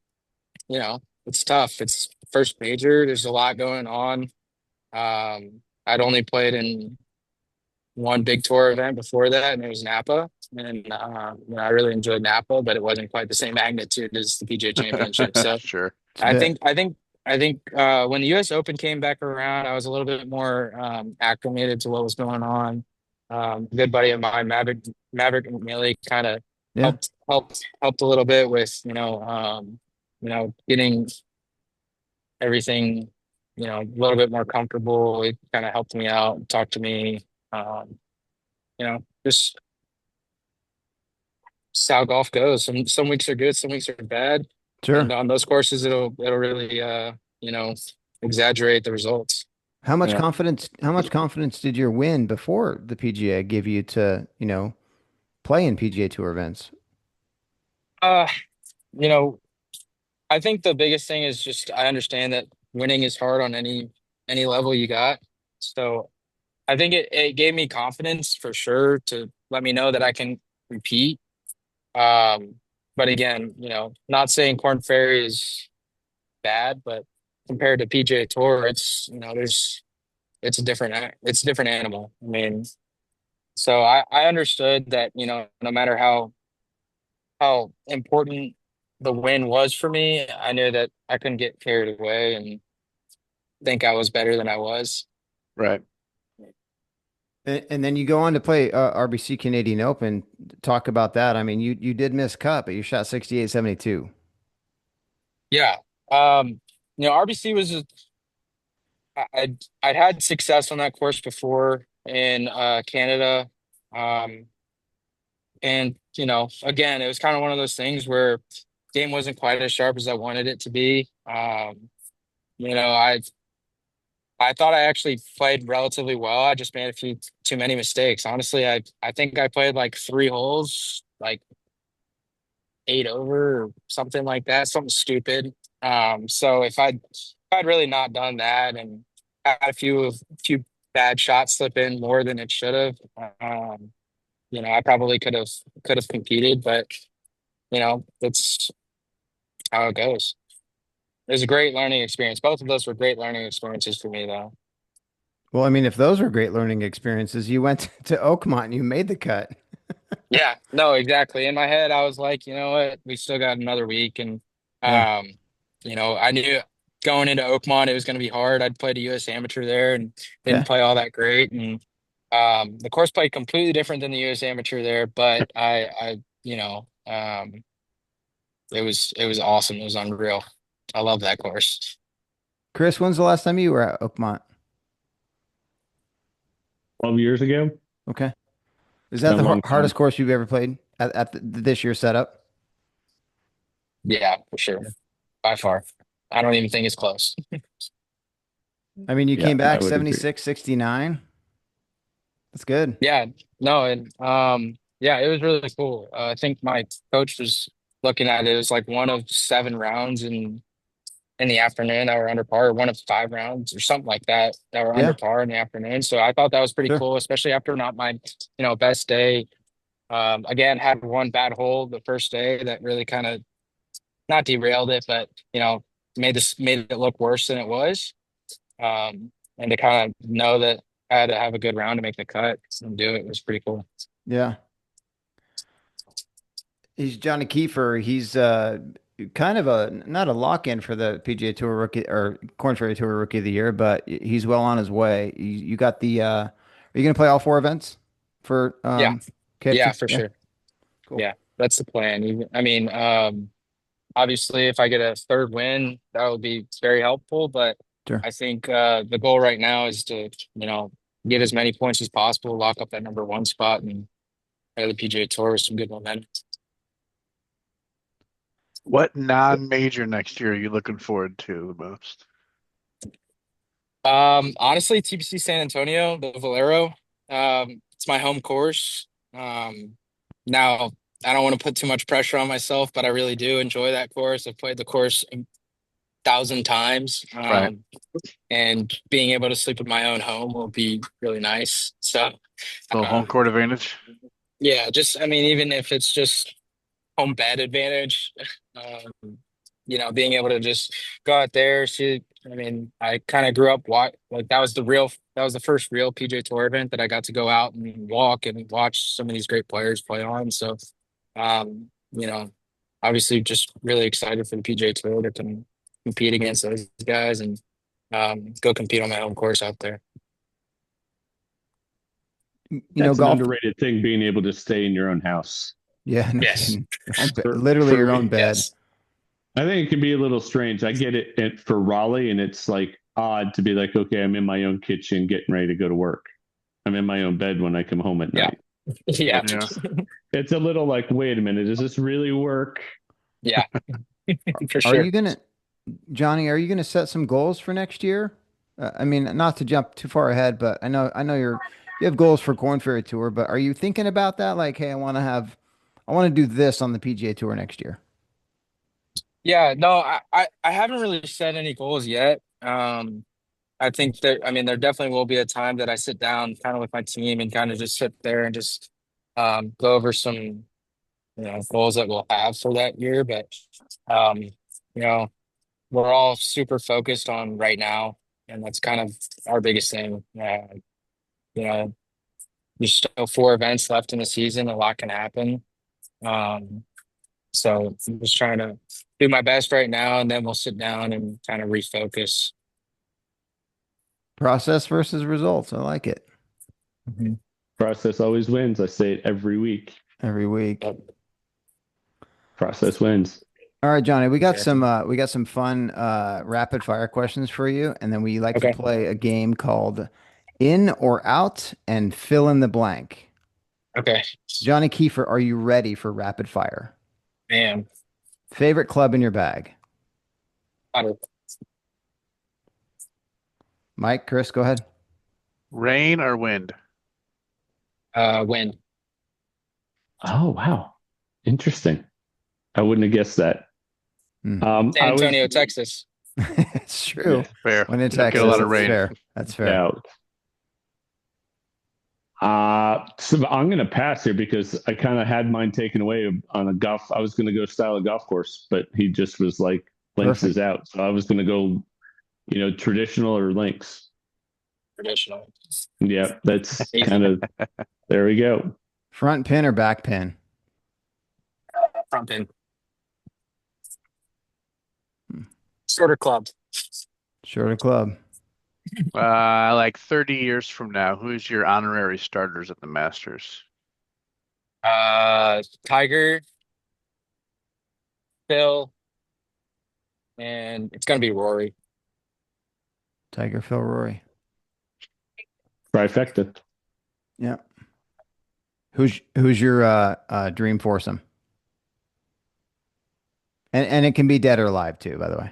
it's tough. It's first major. There's a lot going on. I'd only played in one big tour event before that, and it was Napa. And I really enjoyed Napa, but it wasn't quite the same magnitude as the PGA Championship. So Sure. It's a I bit. think I think I think when the U.S. Open came back around, I was a little bit more acclimated to what was going on. A good buddy of mine, Maverick McNeely, kind of Yeah, helped a little bit with getting everything a little bit more comfortable. It kind of helped me out, talked to me, um, just how golf goes. Some weeks are good, some weeks are bad, and sure. on those courses, it'll really you know exaggerate the results. Yeah. How much confidence did your win before the PGA give you to, play in PGA Tour events? Uh, you know, I think the biggest thing is just I understand that winning is hard on any level you got. So I think it gave me confidence for sure to let me know that I can repeat. Um, but again, not saying Korn Ferry is bad, but compared to PGA Tour, it's a different animal. I mean, so I understood that, no matter how important the win was for me, I knew that I couldn't get carried away and think I was better than I was. Right. And then you go on to play RBC Canadian Open. Talk about that. I mean, you did miss cut, but you shot 68, 72. Yeah. Um, RBC I'd had success on that course before in Canada. Um, and again, it was kind of one of those things where game wasn't quite as sharp as I wanted it to be. You know, I thought I actually played relatively well. I just made a few too many mistakes. Honestly, I think I played like three holes, like eight over or something like that, something stupid. So if I'd really not done that and had a few bad shots slip in more than it should have, um, I probably could have competed, but that's how it goes. It was a great learning experience. Both of those were great learning experiences for me, though. Well, I mean, if those were great learning experiences, you went to Oakmont and you made the cut. Yeah, no, exactly. In my head, I was like, you know what, we still got another week, and Yeah. um, I knew going into Oakmont it was going to be hard. I'd played a U.S. amateur there and didn't Yeah. play all that great, and the course played completely different than the U.S. amateur there, but it was awesome. It was unreal. I love that course. Chris, when's the last time you were at Oakmont? 12 years ago. Okay. Is It's that been a the long time. hardest course you've ever played at this year's setup? Yeah, for sure, by far. I don't even think it's close. I mean, you Yeah, came I back would agree. 76, 69. That's good. Yeah, no, and yeah, it was really cool. I think my coach was looking at it as like one of 7 rounds in the afternoon that were under par, or one of 5 rounds or something like that that were under Yeah, par in the afternoon. So I thought that was pretty sure. cool, especially after not my best day. Again, had one bad hole the first day that really kind of not derailed it, but made it look worse than it was. And to kind of know that I had to have a good round to make the cut and do it was pretty cool. Yeah. He's Johnny Keefer. He's kind of a not a lock-in for the PGA Tour rookie or Korn Ferry Tour Rookie of the Year, but he's well on his way. You got the are you going to play all four events for Yeah, yeah, KFT? for Yeah, sure. cool. Yeah, that's the plan. I mean, obviously, if I get a third win, that would be very helpful. But Sure. I think the goal right now is to, get as many points as possible, lock up that number one spot, and play the PGA Tour with some good momentum. What non-major next year are you looking forward to the most? Honestly, TPC San Antonio, the Valero, it's my home course. Now, I don't want to put too much pressure on myself, but I really do enjoy that course. I've played the course 1,000 times. Right. And being able to sleep in my own home will be really nice. So, Little uh, home court advantage. yeah, I mean, even if it's just home bed advantage, being able to just go out there, see. I mean, I kind of grew up like that was the first real PJ Tour event that I got to go out and walk and watch some of these great players play on. So, um, you know, obviously, just really excited for the PJ Tour to compete against those guys and go compete on my home course out there. That's an Golf. underrated thing, being able to stay in your own house. Yeah, no Yes, kidding. Your own bed, For literally for your own me, bed. yes, I think it can be a little strange. I get it for Raleigh, and it's like odd to be like, okay, I'm in my own kitchen getting ready to go to work. I'm in my own bed when I come home at yeah, night. yeah, Yeah. It's a little like, wait a minute, does this really work? yeah, for Are sure. you gonna, Johnny? Are you gonna set some goals for next year? I mean, not to jump too far ahead, but I know you have goals for Korn Ferry Tour, but are you thinking about that? Like, hey, I want to do this on the PGA Tour next year. Yeah, no, I haven't really set any goals yet. I think that, I mean, there definitely will be a time that I sit down kind of with my team and kind of just sit there and just go over some, goals that we'll have for that year. But, um, you know, we're all super focused on right now, and that's kind of our biggest thing. You know, there's still 4 events left in the season. A lot can happen. Um, so I'm just trying to do my best right now, and then we'll sit down and kind of refocus. Process versus results. I like it Mhm. Process always wins. I say it every week. every week. Yep, Process wins. All right, Johnny, exactly. we got some fun rapid fire questions for you, and then we like to Okay. play a game called In or Out and fill in the blank. Okay. Johnny Keefer, are you ready for rapid fire? Man. Favorite club in your bag? Otter. Mike, Chris, go ahead. Rain or wind? Win. Oh, wow. Interesting. I wouldn't have guessed that. Hmm. San I was, Antonio, Texas. It's true. yeah, Fair. When in We don't get a lot Texas, of it's rain. fair. That's fair. doubt. So I'm going to pass here because I kind of had mine taken away on a golf. I was going to go style a golf course, but he just was like, links is Perfect. out. So I was going to go, traditional or links. Traditional. Yeah, that's Easy. kind of, there we go. Front pin or back pin? Front pin. Hmm. Shorter club. Shorter club. Like 30 years from now, who's your honorary starters at the Masters? Tiger, Phil, and it's gonna be Rory. Tiger, Phil, Rory. Trifecta. Yeah. Who's your dream foursome? And it can be dead or alive too, by the way.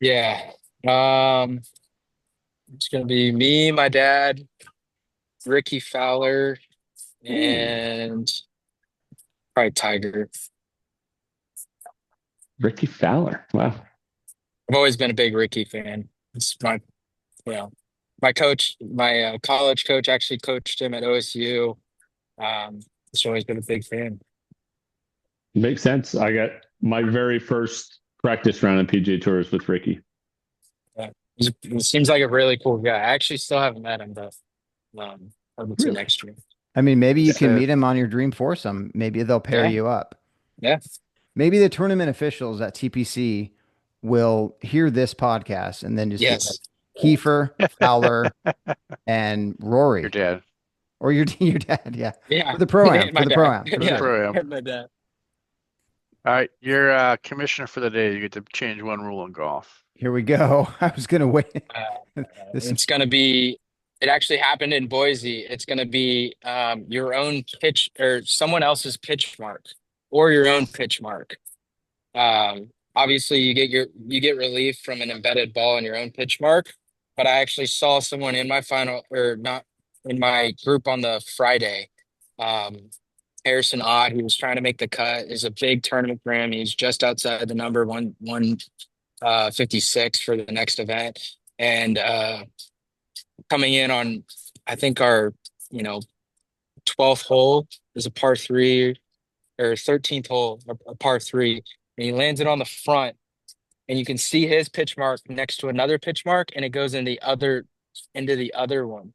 Yeah. Um, it's gonna be me, my dad, Ricky Fowler, Ooh, and probably Tiger. Ricky Fowler. Wow. I've always been a big Ricky fan. It's my, you know, my coach, my college coach actually coached him at OSU. Just always been a big fan. Makes sense. I got my very first practice round of PGA Tours with Ricky. Yeah. He seems like a really cool guy. I actually still haven't met him, but hoping to Really? next year. I mean, maybe you It's can a meet him on your dream foursome. Maybe they'll pair Yeah, you up. yeah, Maybe the tournament officials at TPC will hear this podcast and then just be like yes, Kiefer, Fowler, and your Rory, dad or your dad, yeah, yeah. for the pro am, My for the pro dad. am, for for the Yeah, sure. pro am. my dad. All right, you're commissioner for the day. You get to change one rule in golf. Here we go. I was gonna wait. Uh, This, it's gonna be. It actually happened in Boise. It's gonna be your own pitch or someone else's pitch mark or your own pitch mark. Obviously, you get relief from an embedded ball in your own pitch mark, but I actually saw someone in my final or not in my group on the Friday. Um, Harrison Ott, he was trying to make the cut. Is a big tournament for him. He's just outside the number 56 for the next event, and coming in on I think our you know 12th hole is a par three or 13th hole, a par three, and he lands it on the front and you can see his pitch mark next to another pitch mark and it goes into the other one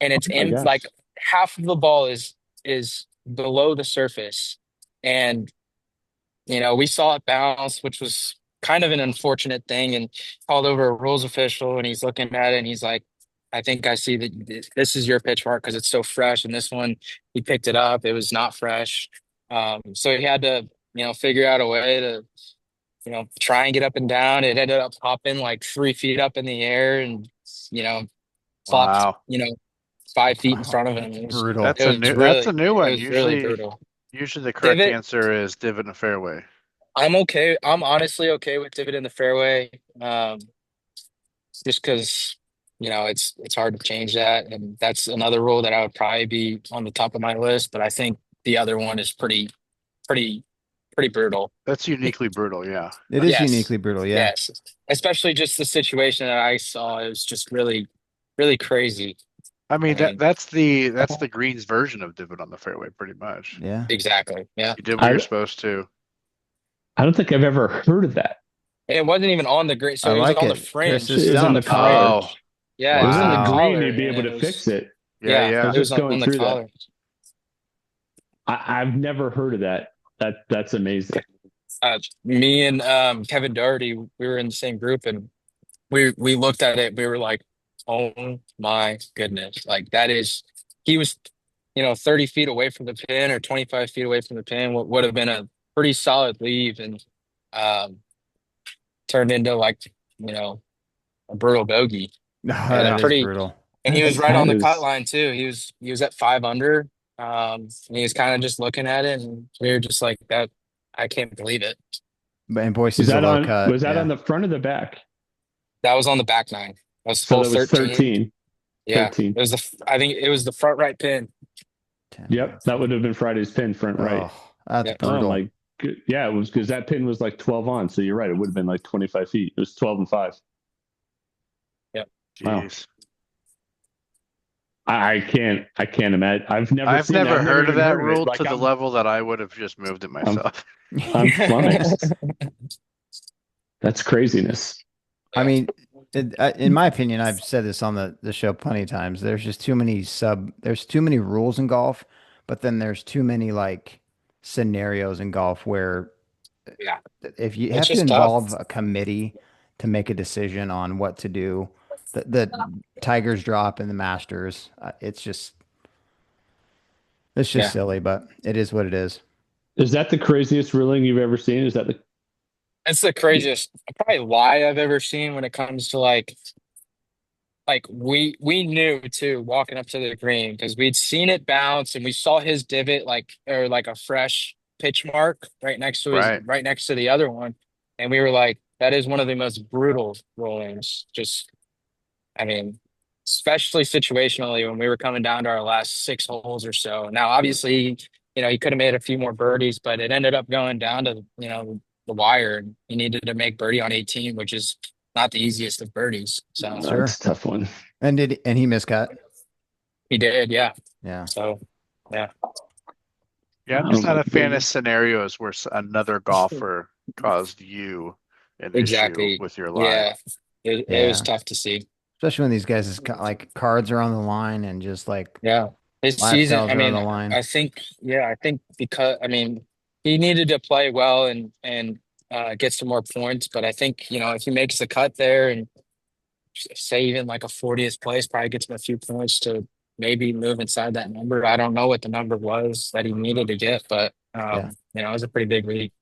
and it's Oh my in like gosh. half of the ball is below the surface and we saw it bounce, which was kind of an unfortunate thing, and called over a rules official and he's looking at it and he's like, I think I see that this is your pitch mark because it's so fresh, and this one he picked it up, it was not fresh. So he had to figure out a way to try and get up and down. It ended up popping like 3 feet up in the air and, you know, plopped, Wow, 5 feet in wow, front of him. that's brutal. that's a new It one. was really Usually, brutal. usually the correct Divot, answer is divot in the fairway. I'm okay. I'm honestly okay with divot in the fairway. Just because, it's hard to change that. And that's another rule that I would probably be on the top of my list. But I think the other one is pretty, pretty brutal. That's uniquely brutal. Yeah, It is that's Yes. uniquely brutal. Yeah, Yes. Especially just the situation that I saw. It was just really, really crazy. I I mean mean, that's the greens version of divot on the fairway, pretty much. yeah. exactly. Yeah. You did what you're I, supposed to. I don't think I've ever heard of that. And it wasn't even on the green. I So it was like on the it. Chris fringe. is It was It was on on selling the the it for you. collar. Oh, fringe. Yeah. It It was was on on the the wow. green. collar. You'd be And able it to fix was, it. Yeah, yeah, I yeah. was it was just going on the through that. collar. I've never heard of that. That's amazing. Me and Kevin Doherty, we were in the same group and we looked at it. We were like, oh my goodness. Like that is, he was, 30 feet away from the pin or 25 feet away from the pin, what would have been a pretty solid leave and um, turned into like, you know, a brutal bogey No, and a that Yeah. is pretty, brutal. and he was right That on the cut is. line too. He was at 5 under. And he was kind of just looking at it and we were just like that. I can't believe it. But in Boise's a low cut. Was that on Yeah. the front of the back? That was on the back nine. That was So hole that was 13. 13. Yeah. 13. I think it was the front right pin. 10. Yep, that would have been Friday's pin, front right. Oh, that's Yeah. Oh brutal. my good. Yeah, it was because that pin was like 12 on. So you're right. It would have been like 25 feet. It was 12 and 5. Yeah. Wow. Jeez. I can't imagine. I've never I've seen that. never I've never heard of even that heard of it. rule Like to the level that I would have just moved it I'm myself. I'm flummoxed. That's craziness. I mean, in my opinion, I've said this on the show plenty of times. There's just there's too many rules in golf, but then there's too many like scenarios in golf where Yeah, if you it's have to just tough. involve a committee to make a decision on what to do, the Tigers drop in the Masters, it's just Yeah, silly, but it is what it is. Is that the craziest ruling you've ever seen? Is that the it's the craziest probably lie I've ever seen when it comes to we knew too walking up to the green because we'd seen it bounce and we saw his divot or like a fresh pitch mark Right. right next to the other one, and we were like, that is one of the most brutal rollings. Just, I mean, especially situationally when we were coming down to our last 6 holes or so. Now, obviously, he could have made a few more birdies, but it ended up going down to the wire. And he needed to make birdie on 18, which is not the easiest of birdies. So. Sure. That's a tough one. And he miscut. He did, yeah. Yeah. So, yeah, Yeah, I'm just not a fan of scenarios where another golfer caused you an issue exactly. with your lie. Yeah, it was Yeah. tough to see. Especially when these guys like cards are on the line and just like Yeah, his season. lifestyles I are on mean, the line. I think, yeah, I think because he needed to play well and get some more points. But I think if he makes the cut there and say even like a 40th place, probably gets him a few points to maybe move inside that number. I don't know what the number was that he needed to get, but Yeah. it was a pretty big lead.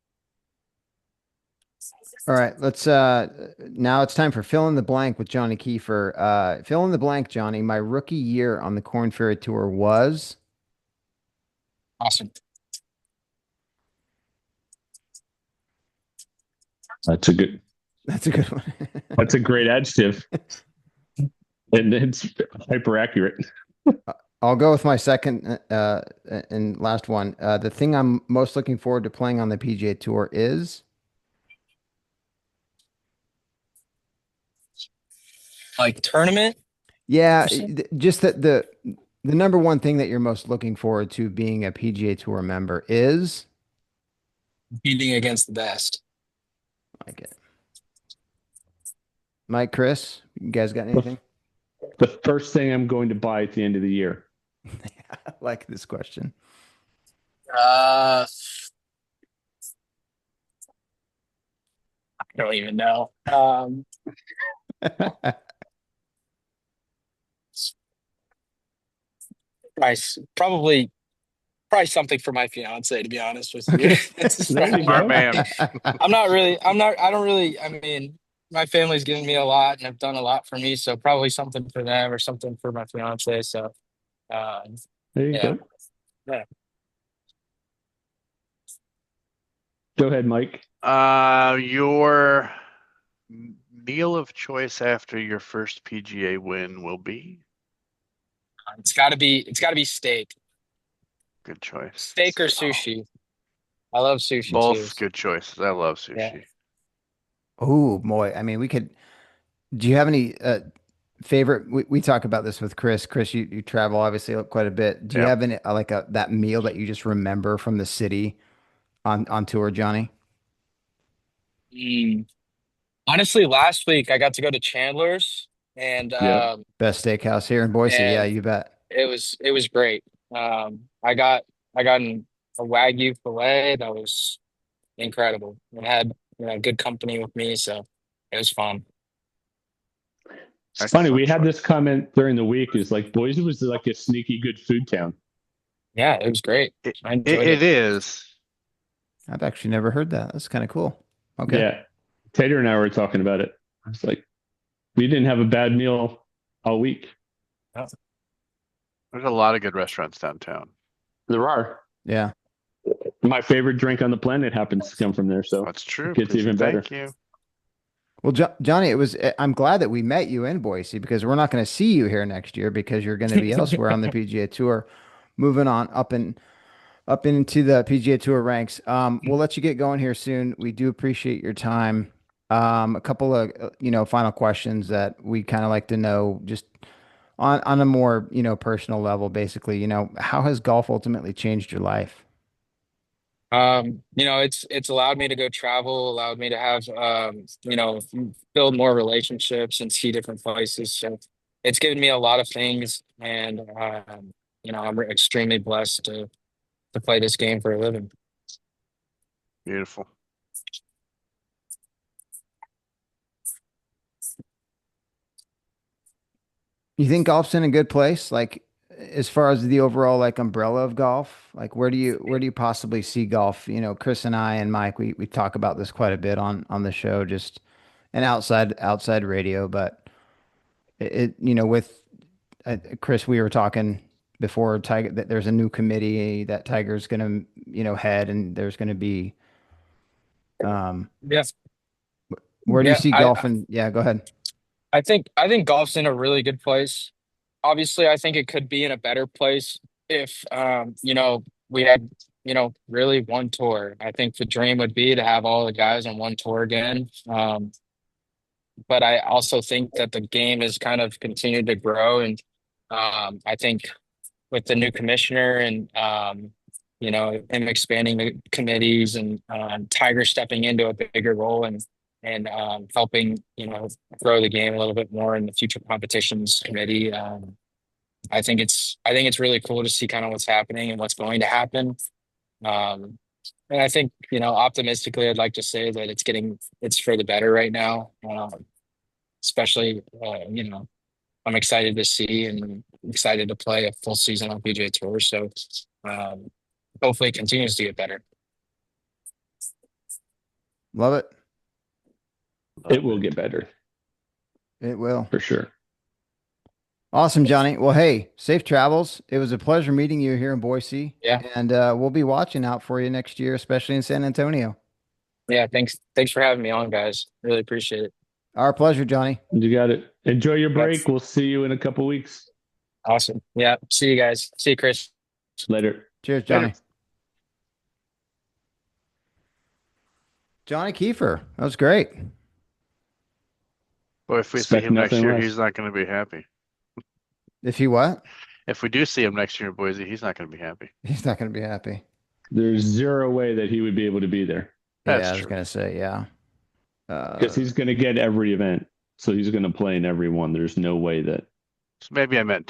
All right, let's now it's time for fill in the blank with Johnny Keefer. Fill in the blank, Johnny. My rookie year on the Korn Ferry Tour was Awesome. That's a good. that's a good one. That's a great adjective, and it's hyper accurate. I'll go with my second and last one. The thing I'm most looking forward to playing on the PGA Tour is Like tournament, yeah, you said? just that the number one thing that you're most looking forward to being a PGA Tour member is Competing against the best. like it. Mike, Chris, you guys got The, anything? the first thing I'm going to buy at the end of the year. I like this question. I don't even know. Price probably something for my fiance, to be honest with you. Okay. It's There you Smart go. man. I don't really, I mean, my family's given me a lot and have done a lot for me, so probably something for them or something for my fiance. So, uh, There you yeah, go. yeah. Go ahead, Mike. Your meal of choice after your first PGA win will be It's got to be steak, good choice. steak or sushi. I love sushi too. Both good choices. I love Yeah. sushi. Oh boy. I mean, we could. Do you have any favorite? We talk about this with Chris. Chris, you travel obviously quite a bit. Do you Yep. have any like that meal that you just remember from the city on tour, Johnny? Mm. Honestly, last week I got to go to Chandler's and Yep. Best steakhouse here in Boise. Yeah, and you bet. it was great. I got a Wagyu filet that was incredible. It had good company with me, so it was fun. It's funny. We Excellent had this choice. comment during the week. Is like Boise was like a sneaky good food town. Yeah, it was great. It, I it, enjoyed it it. is. I've actually never heard that. That's kind of cool. Okay. Yeah, Tater and I were talking about it. It's like we didn't have a bad meal all week. Yeah. There's a lot of good restaurants downtown. There are. Yeah. My favorite drink on the planet happens to come from there, so That's true. it gets Please even and better. thank you. Well, Johnny, I'm glad that we met you in Boise because we're not going to see you here next year because you're going to be elsewhere on the PGA Tour, moving on up into the PGA Tour ranks. We'll let you get going here soon. We do appreciate your time. A couple of final questions that we kind of like to know. Just on a more, personal level, basically, how has golf ultimately changed your life? It's allowed me to go travel, allowed me to have build more relationships and see different places. So it's given me a lot of things, and I'm extremely blessed to play this game for a living. Beautiful. You think golf's in a good place? Like, as far as the overall like umbrella of golf, like where do you possibly see golf? Chris and I and Mike, we talk about this quite a bit on the show, just and outside radio. But with Chris, we were talking before Tiger that there's a new committee that Tiger's gonna head, and there's gonna be um Yeah, where do you yeah. see golf? And yeah, go ahead. I think golf's in a really good place. Obviously, I think it could be in a better place if we had, really one tour. I think the dream would be to have all the guys on one tour again. But I also think that the game has kind of continued to grow, and I think with the new commissioner and him expanding the committees and Tiger stepping into a bigger role and helping grow the game a little bit more in the future competitions committee. I think it's really cool to see kind of what's happening and what's going to happen. Um, and I think optimistically, I'd like to say that it's for the better right now. Especially I'm excited to see and excited to play a full season on PGA Tour. So um, hopefully it continues to get better. Love it. It will get better It will. for sure. Awesome, Johnny. Well, hey, safe travels. It was a pleasure meeting you here in Boise, Yeah. and we'll be watching out for you next year, especially in San Antonio. Yeah. Thanks for having me on, guys. Really appreciate it. Our pleasure, Johnny. You got it. Enjoy your Yeah. break. We'll see you in a couple weeks. Awesome. Yeah. See you guys. See you, Chris. Later. Cheers, Later. Johnny. Johnny Keefer. That was great. Boy, if we see Expect him next nothing year, less. he's not going to be happy. If he what? If we do see him next year in Boise, he's not going to be happy. He's not going to be happy. There's zero way that he would be able to be there That's Yeah, I was true. going to say, yeah. because he's going to get every event. So he's going to play in every one. There's no way that So maybe I meant